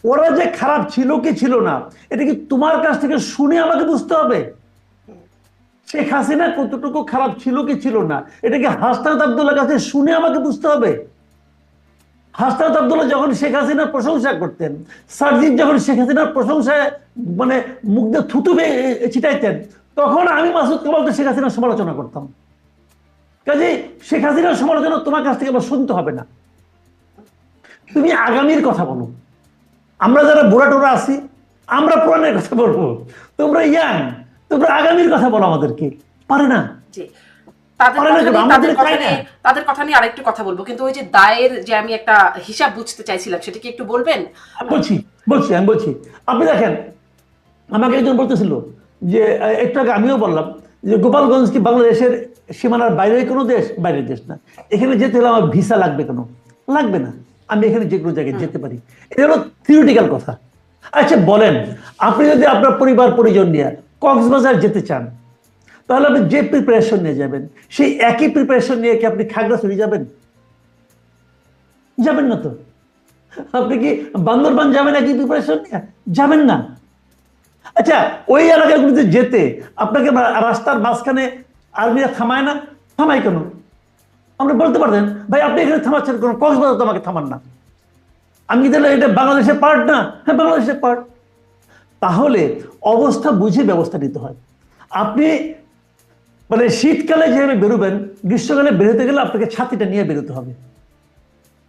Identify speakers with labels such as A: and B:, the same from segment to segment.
A: ওরা যে খারাপ ছিল কি ছিল না, এটা কি তোমার কাছ থেকে শুনে আমাকে বুঝতে হবে? শেখ হাসিনা কতটুকু খারাপ ছিল কি ছিল না, এটা কি হাসনাত আব্দুল্লাহ কাছে শুনে আমাকে বুঝতে হবে? হাসনাত আব্দুল্লাহ যখন শেখ হাসিনার প্রশংসা করতেন, সার্জিৎ যখন শেখ হাসিনার প্রশংসায় মানে মুখ দিয়ে থুতু ছিটাইতেন, তখন আমি মাসুদ কামালকে শেখ হাসিনার সমালোচনা করতাম। কাজে শেখ হাসিনার সমালোচনা তোমার কাছ থেকে আবার শুনতে হবে না। তুমি আগামীর কথা বলো। আমরা যারা বুড়া টোরা আছি, আমরা পুরাণের কথা বলবো। তোমরা ইয়াং, তোমরা আগামীর কথা বলো আমাদেরকে। পারে না।
B: তাদের কথা নিয়ে আরেকটু কথা বলবো, কিন্তু ওই যে দায়ের যে আমি একটা হিসাব বুঝতে চাইছিলাম, সেটা কি একটু বলবেন?
A: আমি বলছি। আপনি দেখেন, আমাকে একজন বলতেছিল যে একটু আগে আমিও বললাম যে গোপালগঞ্জ কি বাংলাদেশের সীমানার বাইরের কোনো দেশ? বাইরের দেশ না। এখানে যেতে হলে আমার ভিসা লাগবে কেন? লাগবে না। আমি এখানে যে কোনো জায়গায় যেতে পারি। এটা হলো থিওরিটিক্যাল কথা। আচ্ছা বলেন, আপনি যদি আপনার পরিবার পরিজন নিয়ে কক্সবাজার যেতে চান, তাহলে আপনি যে প্রিপারেশন নিয়ে যাবেন, সেই একই প্রিপারেশন নিয়ে কি আপনি খাগড়াছড়ি যাবেন? যাবেন না তো। আপনি কি বান্দরবান যাবেন একই প্রিপারেশন নিয়ে? যাবেন না। আচ্ছা, ওই এলাকাগুলিতে যেতে আপনাকে রাস্তার মাঝখানে আর্মিরা থামায় না? থামায় কেন? আপনি বলতে পারতেন ভাই আপনি এখানে থামাচ্ছেন কেন, কক্সবাজার তো আমাকে থামান না। আমি তাহলে এটা বাংলাদেশের পার্ট না? হ্যাঁ, বাংলাদেশের পার্ট। তাহলে অবস্থা বুঝে ব্যবস্থা নিতে হয়। আপনি মানে শীতকালে যেভাবে বেরোবেন, গ্রীষ্মকালে বেরোতে গেলে আপনাকে ছাতিটা নিয়ে বেরোতে হবে।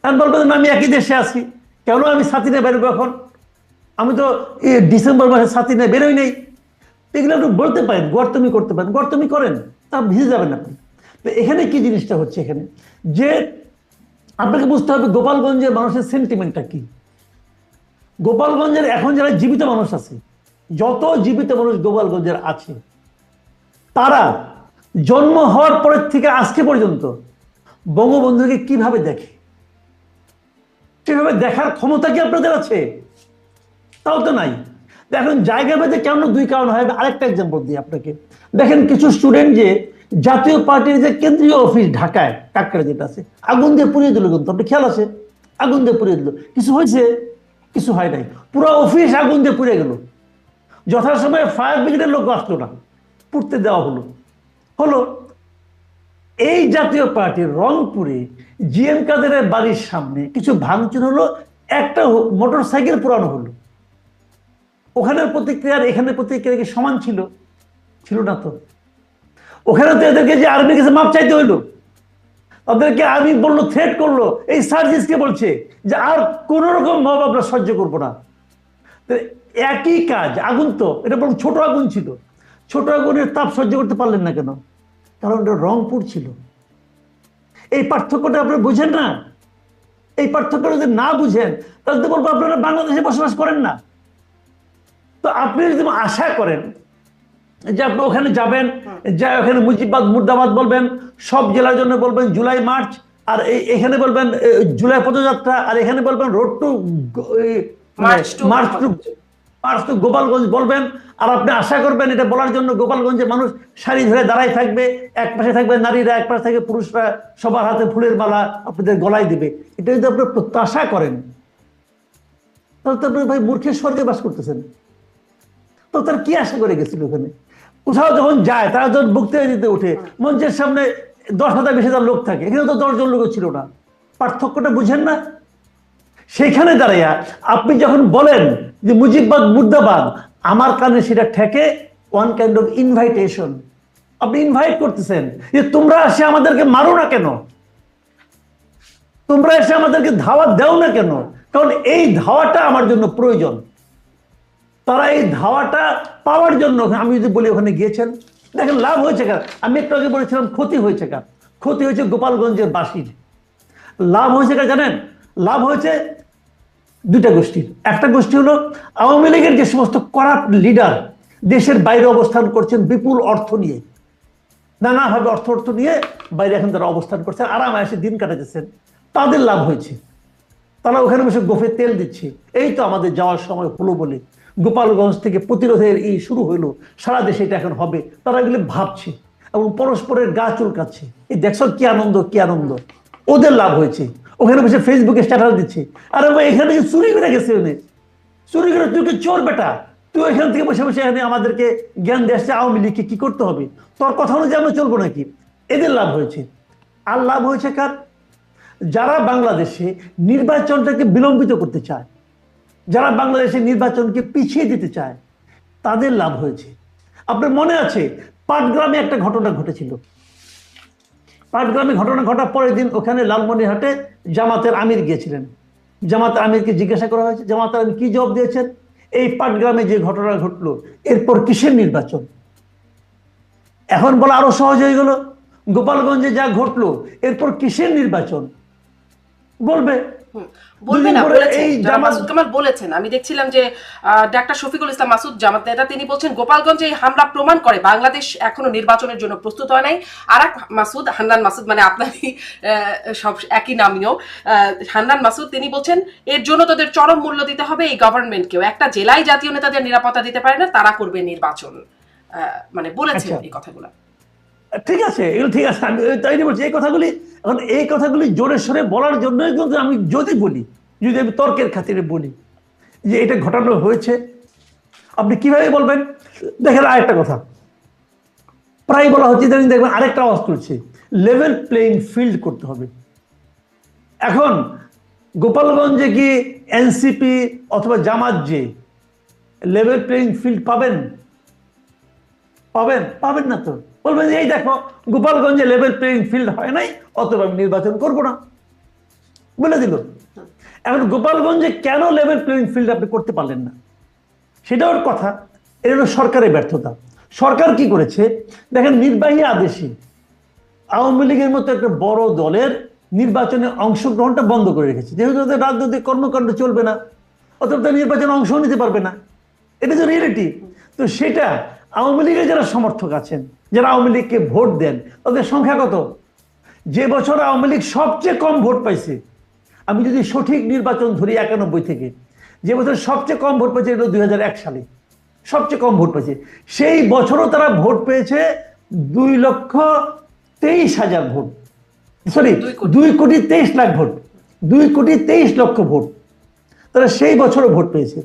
A: আমি বলবেন আমি একই দেশে আছি, কেন আমি ছাতি নিয়ে বেরোবো এখন? আমি তো ডিসেম্বর মাসে ছাতি নিয়ে বেরোই নেই। এগুলো একটু বলতে পারেন, গর্তমি করতে পারেন, গর্তমি করেন, তা ভিজে যাবেন আপনি। তো এখানে কি জিনিসটা হচ্ছে, এখানে যে আপনাকে বুঝতে হবে গোপালগঞ্জের মানুষের সেন্টিমেন্টটা কি। গোপালগঞ্জের এখন যারা জীবিত মানুষ আছে, যত জীবিত মানুষ গোপালগঞ্জের আছে, তারা জন্ম হওয়ার পরের থেকে আজকে পর্যন্ত বঙ্গবন্ধুকে কিভাবে দেখে, সেভাবে দেখার ক্ষমতা কি আপনাদের আছে? তাও তো নাই। এখন জায়গা ভেদে কেমন দুই কারণ হয়। আরেকটা এক্সাম্পল দিই আপনাকে। দেখেন কিছু স্টুডেন্ট যে জাতীয় পার্টির যে কেন্দ্রীয় অফিস ঢাকায় কাকড়া যেটা আছে, আগুন দিয়ে পুড়িয়ে দিল, কিন্তু আপনি খেয়াল আছে? আগুন দিয়ে পুড়িয়ে দিল। কিছু হয়েছে? কিছু হয় নাই। পুরো অফিস আগুন দিয়ে পুড়ে গেল। যথাসময়ে ফায়ার ব্রিগেডের লোক আসলো না, পুড়তে দেওয়া হলো। হলো এই জাতীয় পার্টির রংপুরে জিএম কাদেরের বাড়ির সামনে কিছু ভাঙচুর হলো, একটা মোটর সাইকেল পুরানো হলো। ওখানের প্রতিক্রিয়া আর এখানের প্রতিক্রিয়া কি সমান ছিল? ছিল না তো। ওখানে তো এদেরকে যে আর্মির কাছে মাপ চাইতে হইলো, তাদেরকে আর্মি বললো, থ্রেট করলো, এই সার্জিসকে বলছে যে আর কোন রকম মব আমরা সহ্য করবো না। একই কাজ, আগুন তো এটা বরং ছোট আগুন ছিল। ছোট আগুনের তাপ সহ্য করতে পারলেন না কেন? কারণ এটা রংপুর ছিল। এই পার্থক্যটা আপনি বুঝেন না। এই পার্থক্য যদি না বুঝেন, তাহলে তো বলবো আপনারা বাংলাদেশে বসবাস করেন না। তো আপনি যদি আশা করেন যে আপনি ওখানে যাবেন, যা ওখানে মুজিবাদ মুর্দাবাদ বলবেন, সব জেলার জন্য বলবেন জুলাই মার্চ, আর এখানে বলবেন জুলাই পদযাত্রা, আর এখানে বলবেন road to march to Gopalganj বলবেন, আর আপনি আশা করবেন এটা বলার জন্য গোপালগঞ্জের মানুষ সারি ধরে দাঁড়ায় থাকবে, এক পাশে থাকবে নারীরা, এক পাশে থাকবে পুরুষরা, সবার হাতে ফুলের মালা আপনাদের গলায় দিবে, এটা যদি আপনি প্রত্যাশা করেন, তাহলে তো আপনি ভাই মূর্খের স্বর্গে বাস করতেছেন। তো তার কি আশা করে গেছিল? ওখানে কোথাও যখন যায়, তারা যখন বক্তৃতা দিতে উঠে, মঞ্চের সামনে 10,000 20,000 লোক থাকে, এখানে তো 10 জন লোক ছিল না। পার্থক্যটা বুঝেন না? সেখানে দাঁড়াইয়া আপনি যখন বলেন যে মুজিববাদ মুর্দাবাদ, আমার কানে সেটা ঠেকে ওয়ান কাইন্ড অফ ইনভাইটেশন। আপনি ইনভাইট করতেছেন যে তোমরা এসে আমাদেরকে মারো না কেন, তোমরা এসে আমাদেরকে ধাওয়া দেও না কেন? কারণ এই ধাওয়াটা আমার জন্য প্রয়োজন। তারা এই ধাওয়াটা পাওয়ার জন্য, আমি যদি বলি ওখানে গিয়েছেন, দেখেন লাভ হয়েছে কার? আমি একটু আগে বলেছিলাম ক্ষতি হয়েছে কার? ক্ষতি হয়েছে গোপালগঞ্জের বাসীর। লাভ হয়েছে কার জানেন? লাভ হয়েছে দুইটা গোষ্ঠীর। একটা গোষ্ঠী হলো আওয়ামী লীগের যে সমস্ত করাপ্ট লিডার দেশের বাইরে অবস্থান করছেন বিপুল অর্থ নিয়ে, নানাভাবে অর্থ নিয়ে বাইরে এখন তারা অবস্থান করছেন, আরামে এসে দিন কাটাতেছেন, তাদের লাভ হয়েছে। তারা ওখানে বসে গোফে তেল দিচ্ছে, এই তো আমাদের যাওয়ার সময় হলো বলে গোপালগঞ্জ থেকে প্রতিরোধের এই শুরু হইলো, সারা দেশে এটা এখন হবে, তারা এগুলো ভাবছে এবং পরস্পরের গা চুলকাচ্ছে, এই দেখছো কি আনন্দ, কি আনন্দ। ওদের লাভ হয়েছে, ওখানে বসে ফেসবুকে স্ট্যাটাস দিচ্ছে, আরে ভাই এখানে চুরি করে গেছে উনি, চুরি করে, তুই কি চোর বেটা? তুই এখান থেকে বসে বসে এখানে আমাদেরকে জ্ঞান দিয়ে আসছে আওয়ামী লীগকে কি করতে হবে, তোর কথা অনুযায়ী আমরা চলবো নাকি? এদের লাভ হয়েছে। আর লাভ হয়েছে কার? যারা বাংলাদেশে নির্বাচনটাকে বিলম্বিত করতে চায়, যারা বাংলাদেশে নির্বাচনকে পিছিয়ে দিতে চায়, তাদের লাভ হয়েছে। আপনার মনে আছে পাটগ্রামে একটা ঘটনা ঘটেছিল। পাটগ্রামে ঘটনা ঘটার পরের দিন ওখানে লালমনিরহাটে জামাতের আমির গিয়েছিলেন। জামাতের আমিরকে জিজ্ঞাসা করা হয়েছে, জামাতের আমির কি জবাব দিয়েছেন? এই পাটগ্রামে যে ঘটনা ঘটলো এরপর কিসের নির্বাচন? এখন বলা আরো সহজ হয়ে গেল, গোপালগঞ্জে যা ঘটলো এরপর কিসের নির্বাচন? বলবে
B: বলবে না,
A: দুদিন পরে
B: বলেছেন
A: এই
B: যারা
A: জামাত
B: মাসুদ কামাল বলেছেন। আমি দেখছিলাম যে ডাক্তার শফিকুল ইসলাম মাসুদ জামাত নেতা, তিনি বলছেন গোপালগঞ্জে এই হামলা প্রমাণ করে বাংলাদেশ এখনো নির্বাচনের জন্য প্রস্তুত হয় নাই। আর এক মাসুদ, হান্নান মাসুদ, মানে আপনারই সব একই নামীয় হান্নান মাসুদ, তিনি বলছেন এর জন্য তাদের চরম মূল্য দিতে হবে এই গভর্নমেন্টকেও। একটা জেলায় জাতীয় নেতাদের নিরাপত্তা দিতে পারে না, তারা করবে নির্বাচন। মানে বলেছেন এই কথাগুলো।
A: ঠিক আছে, এগুলো ঠিক আছে, আমি তাই বলছি এই কথাগুলি। এখন এই কথাগুলি জোরে সরে বলার জন্যই কিন্তু আমি যদি বলি, যদি আমি তর্কের খাতিরে বলি যে এটা ঘটানো হয়েছে, আপনি কিভাবে বলবেন? দেখেন আরেকটা কথা প্রায় বলা হচ্ছে, ইদানিং দেখবেন আরেকটা আওয়াজ তুলছে, লেভেল প্লেইং ফিল্ড করতে হবে। এখন গোপালগঞ্জে কি এনসিপি অথবা জামাত যে লেভেল প্লেইং ফিল্ড পাবেন? পাবেন না তো। বলবেন এই দেখো গোপালগঞ্জে লেভেল প্লেইং ফিল্ড হয় নাই, অতএব আমি নির্বাচন করবো না, বলে দিল। এখন গোপালগঞ্জে কেন লেভেল প্লেইং ফিল্ড আপনি করতে পারলেন না, সেটা ওর কথা। এটা হলো সরকারের ব্যর্থতা। সরকার কি করেছে দেখেন, নির্বাহী আদেশে আওয়ামী লীগের মতো একটা বড় দলের নির্বাচনে অংশগ্রহণটা বন্ধ করে রেখেছে। যেহেতু তাদের রাজনৈতিক কর্মকাণ্ড চলবে না, অতএব তার নির্বাচনে অংশ নিতে পারবে না, এটা যে রিয়েলিটি। তো সেটা আওয়ামী লীগের যারা সমর্থক আছেন, যারা আওয়ামী লীগকে ভোট দেন, তাদের সংখ্যা কত? যে বছর আওয়ামী লীগ সবচেয়ে কম ভোট পাইছে, আমি যদি সঠিক নির্বাচন ধরি 91 থেকে, যে বছর সবচেয়ে কম ভোট পেয়েছে এটা 2001 সালে, সবচেয়ে কম ভোট পেয়েছে। সেই বছরও তারা ভোট পেয়েছে 2,23,000 ভোট, সরি 2,23,00,000 ভোট, 2,23,00,000 ভোট। তারা সেই বছরও ভোট পেয়েছে।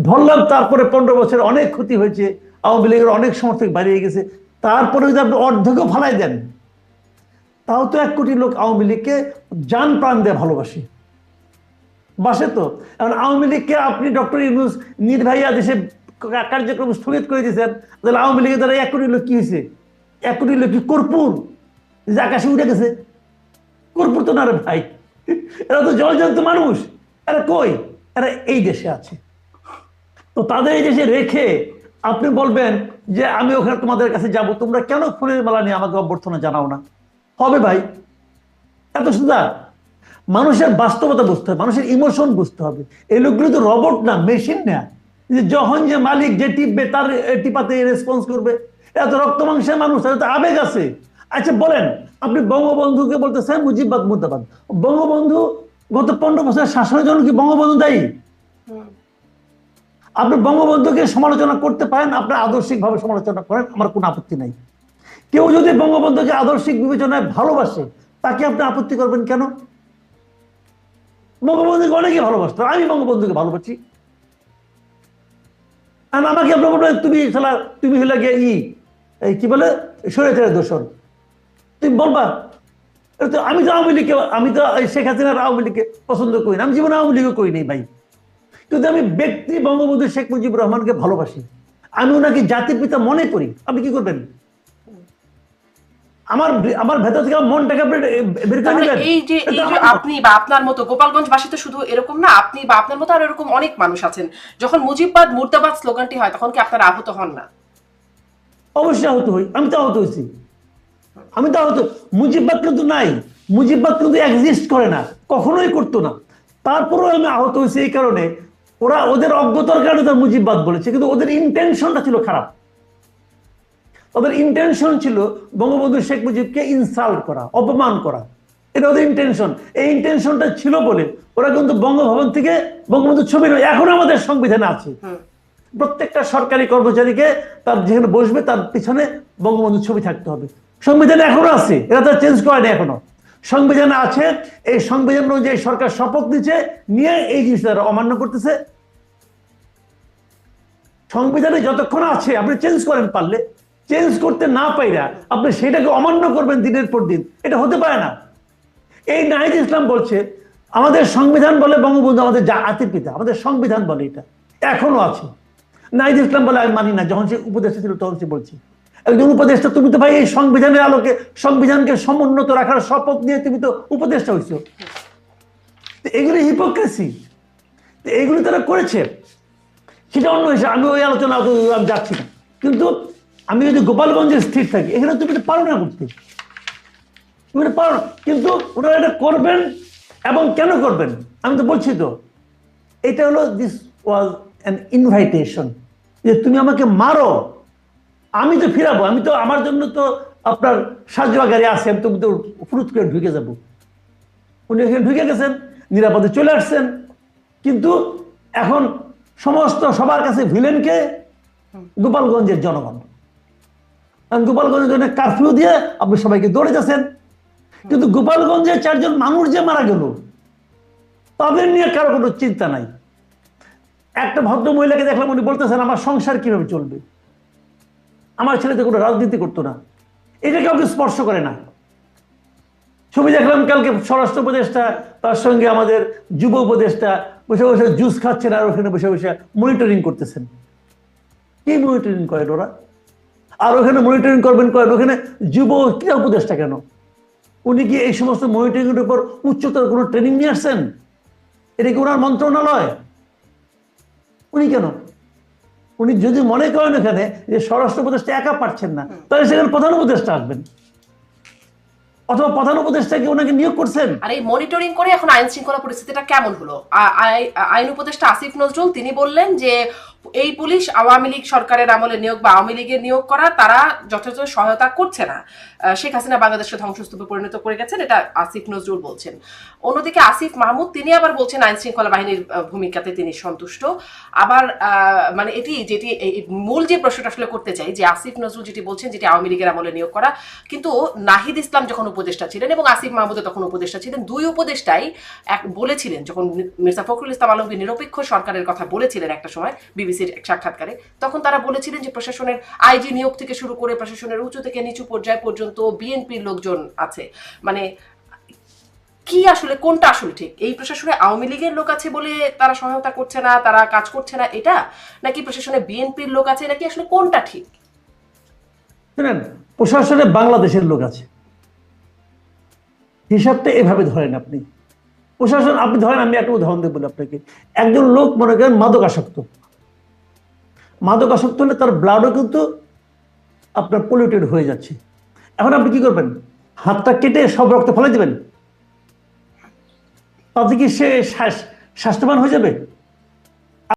A: ধরলাম তারপরে 15 বছর অনেক ক্ষতি হয়েছে, আওয়ামী লীগের অনেক সমর্থক বাড়িয়ে গেছে, তারপরে যদি আপনি অর্ধেকও ফালাই দেন, তাও তো 1 কোটি লোক আওয়ামী লীগকে জান প্রাণ দিয়ে ভালোবাসে, বাসে তো। এখন আওয়ামী লীগকে আপনি ডক্টর ইউনূস নির্বাহী আদেশে কার্যক্রম স্থগিত করে দিয়েছেন, তাহলে আওয়ামী লীগের দ্বারা 1 কোটি লোক কি হয়েছে? 1 কোটি লোক কি কর্পূর যে আকাশে উঠে গেছে? কর্পূর তো না রে ভাই, এরা তো জলজন্ত মানুষ। এরা কই? এরা এই দেশে আছে। তো তাদের এই দেশে রেখে আপনি বলবেন যে আমি ওখানে তোমাদের কাছে যাব, তোমরা কেন ফুলের মালা নিয়ে আমাকে অভ্যর্থনা জানাও না? হবে ভাই? এত সুন্দর। মানুষের বাস্তবতা বুঝতে হবে, মানুষের ইমোশন বুঝতে হবে। এই লোকগুলো তো রবট না, মেশিন না যে যখন যে মালিক যে টিপবে তার টিপাতে রেসপন্স করবে। এত রক্ত মাংসের মানুষ, তাদের তো আবেগ আছে। আচ্ছা বলেন, আপনি বঙ্গবন্ধুকে বলতেছেন মুজিববাদ মুর্দাবাদ, বঙ্গবন্ধু গত 15 বছরের শাসনের জন্য কি বঙ্গবন্ধু দায়ী? আপনি বঙ্গবন্ধুকে সমালোচনা করতে পারেন, আপনার আদর্শিক ভাবে সমালোচনা করেন, আমার কোনো আপত্তি নাই। কেউ যদি বঙ্গবন্ধুকে আদর্শিক বিবেচনায় ভালোবাসে, তাকে আপনি আপত্তি করবেন কেন? বঙ্গবন্ধুকে অনেকে ভালোবাসতো, আমি বঙ্গবন্ধুকে ভালোবাসি। আর আমাকে আপনি বলবেন তুমি হলে গিয়ে কি বলে স্বৈরাচারের দোষর, তুমি বলবা? আমি তো আওয়ামী লীগকে, আমি তো শেখ হাসিনার আওয়ামী লীগকে পছন্দ করি না, আমি জীবনে আওয়ামী লীগও করি নাই ভাই। কিন্তু আমি ব্যক্তি বঙ্গবন্ধু শেখ মুজিবুর রহমানকে ভালোবাসি, আমি ওনাকে জাতির পিতা মনে করি। আপনি কি করবেন? আমার ভেতর থেকে মনটাকে আপনি বের করে নেবেন।
B: এই যে আপনি বা আপনার মতো গোপালগঞ্জবাসী তো শুধু এরকম না, আপনি বা আপনার মতো আর এরকম অনেক মানুষ আছেন, যখন মুজিববাদ মুর্দাবাদ স্লোগানটি হয় তখন কি আপনারা আহত হন না?
A: অবশ্যই আহত হই, আমি তো আহত হয়েছি। আমি তো আহত। মুজিববাদ কিন্তু নাই, মুজিববাদ কিন্তু এক্সিস্ট করে না, কখনোই করতো না। তারপরেও আমি আহত হয়েছি এই কারণে, ওরা ওদের অজ্ঞতার কারণে তার মুজিববাদ বলেছে, কিন্তু ওদের ইন্টেনশনটা ছিল খারাপ। ওদের ইন্টেনশন ছিল বঙ্গবন্ধু শেখ মুজিবকে ইনসাল্ট করা, অপমান করা, এটা ওদের ইন্টেনশন। এই ইন্টেনশনটা ছিল বলে ওরা কিন্তু বঙ্গভবন থেকে বঙ্গবন্ধুর ছবি এখন আমাদের সংবিধানে আছে, প্রত্যেকটা সরকারি কর্মচারীকে তার যেখানে বসবে তার পিছনে বঙ্গবন্ধুর ছবি থাকতে হবে। সংবিধানে এখনো আছে, এরা তো চেঞ্জ করে না, এখনো সংবিধানে আছে। এই সংবিধান অনুযায়ী সরকার শপথ নিচ্ছে, নিয়ে এই জিনিসটা অমান্য করতেছে। সংবিধানে যতক্ষণ আছে আপনি চেঞ্জ করেন, পারলে চেঞ্জ করতে না পাইরা আপনি সেটাকে অমান্য করবেন দিনের পর দিন, এটা হতে পারে না। এই নাহিদ ইসলাম বলছে আমাদের সংবিধান বলে বঙ্গবন্ধু আমাদের জাতির পিতা, আমাদের সংবিধান বলে, এটা এখনো আছে। নাহিদ ইসলাম বলে আমি মানি না, যখন সে উপদেষ্টা ছিল তখন সে বলছে। একজন উপদেষ্টা, তুমি তো ভাই এই সংবিধানের আলোকে সংবিধানকে সমুন্নত রাখার শপথ নিয়ে তুমি তো উপদেষ্টা হয়েছো। এগুলি হিপোক্রেসি, এগুলি তারা করেছে, সেটা অন্য হিসেবে, আমি ওই আলোচনা আমি যাচ্ছি না। কিন্তু আমি যদি গোপালগঞ্জে স্থির থাকি, এখানে তুমি এটা পারো না করতে, তুমি এটা পারো না। কিন্তু ওনারা এটা করবেন, এবং কেন করবেন আমি তো বলছি তো, এটা হলো দিস ওয়াজ অ্যান ইনভাইটেশন, যে তুমি আমাকে মারো, আমি তো ফিরাবো, আমি তো, আমার জন্য তো আপনার সাজোয়া গাড়ি আছে, আমি তুমি তো ফুরুত করে ঢুকে যাবো। উনি এখানে ঢুকে গেছেন, নিরাপদে চলে আসছেন, কিন্তু এখন সমস্ত সবার কাছে ভিলেনকে গোপালগঞ্জের জনগণ। গোপালগঞ্জের জন্য কারফিউ দিয়ে আপনি সবাইকে দৌড়ে যাচ্ছেন, কিন্তু গোপালগঞ্জে 4 জন মানুষ যে মারা গেল তাদের নিয়ে কারো কোনো চিন্তা নাই। একটা ভদ্র মহিলাকে দেখলাম, উনি বলতেছেন আমার সংসার কিভাবে চলবে, আমার ছেলে তো কোনো রাজনীতি করতো না, এটা কাউকে স্পর্শ করে না। ছবি দেখলাম কালকে স্বরাষ্ট্র উপদেষ্টা তার সঙ্গে আমাদের যুব উপদেষ্টা বসে বসে জুস খাচ্ছেন, আর ওখানে বসে বসে মনিটরিং করতেছেন। কি মনিটরিং করেন ওরা? আর ওখানে মনিটরিং করবেন করেন, ওখানে যুব ক্রীড়া উপদেষ্টা কেন? উনি কি এই সমস্ত মনিটরিং এর উপর উচ্চতর কোনো ট্রেনিং নিয়ে আসছেন? এটা কি ওনার মন্ত্রণালয়? উনি কেন? উনি যদি মনে করেন এখানে যে স্বরাষ্ট্র উপদেষ্টা একা পারছেন না, তাহলে সেখানে প্রধান উপদেষ্টা আসবেন, অথবা প্রধান উপদেষ্টাকে ওনাকে নিয়োগ করছেন।
B: আর এই মনিটরিং করে এখন আইন শৃঙ্খলা পরিস্থিতিটা কেমন হলো? আইন উপদেষ্টা আসিফ নজরুল তিনি বললেন যে এই পুলিশ আওয়ামী লীগ সরকারের আমলে নিয়োগ বা আওয়ামী লীগের নিয়োগ করা, তারা যথাযথ সহায়তা করছে না, শেখ হাসিনা বাংলাদেশকে ধ্বংসস্তূপে পরিণত করে গেছেন, এটা আসিফ নজরুল বলছেন। অন্যদিকে আসিফ মাহমুদ তিনি আবার বলছেন আইন শৃঙ্খলা বাহিনীর ভূমিকাতে তিনি সন্তুষ্ট। আবার মানে এটি যেটি মূল যে প্রশ্নটা আসলে করতে চাই, যে আসিফ নজরুল যেটি বলছেন যেটি আওয়ামী লীগের আমলে নিয়োগ করা, কিন্তু নাহিদ ইসলাম যখন উপদেষ্টা ছিলেন এবং আসিফ মাহমুদ তখন উপদেষ্টা ছিলেন, দুই উপদেষ্টাই বলেছিলেন, যখন মির্জা ফখরুল ইসলাম আলমগীর নিরপেক্ষ সরকারের কথা বলেছিলেন একটা সময় বিবিসির এক সাক্ষাৎকারে, তখন তারা বলেছিলেন যে প্রশাসনের আইজি নিয়োগ থেকে শুরু করে প্রশাসনের উঁচু থেকে নিচু পর্যায় পর্যন্ত বিএনপির লোকজন আছে। মানে কি আসলে কোনটা আসলে ঠিক? এই প্রশাসনে আওয়ামী লীগের লোক আছে বলে তারা সহায়তা করছে না, তারা কাজ করছে না, এটা, নাকি প্রশাসনে বিএনপির লোক আছে, নাকি আসলে কোনটা ঠিক?
A: শুনেন, প্রশাসনে বাংলাদেশের লোক আছে, হিসাবটা এভাবে ধরেন আপনি। প্রশাসন, আপনি ধরেন, আমি একটা উদাহরণ দেব বলি আপনাকে। একজন লোক মনে করেন মাদকাসক্ত, মাদকাসক্ত হলে তার ব্লাডও কিন্তু আপনার পলিউটেড হয়ে যাচ্ছে। এখন আপনি কি করবেন? হাতটা কেটে সব রক্ত ফেলে দিবেন? তাতে কি সে স্বাস্থ্যবান হয়ে যাবে?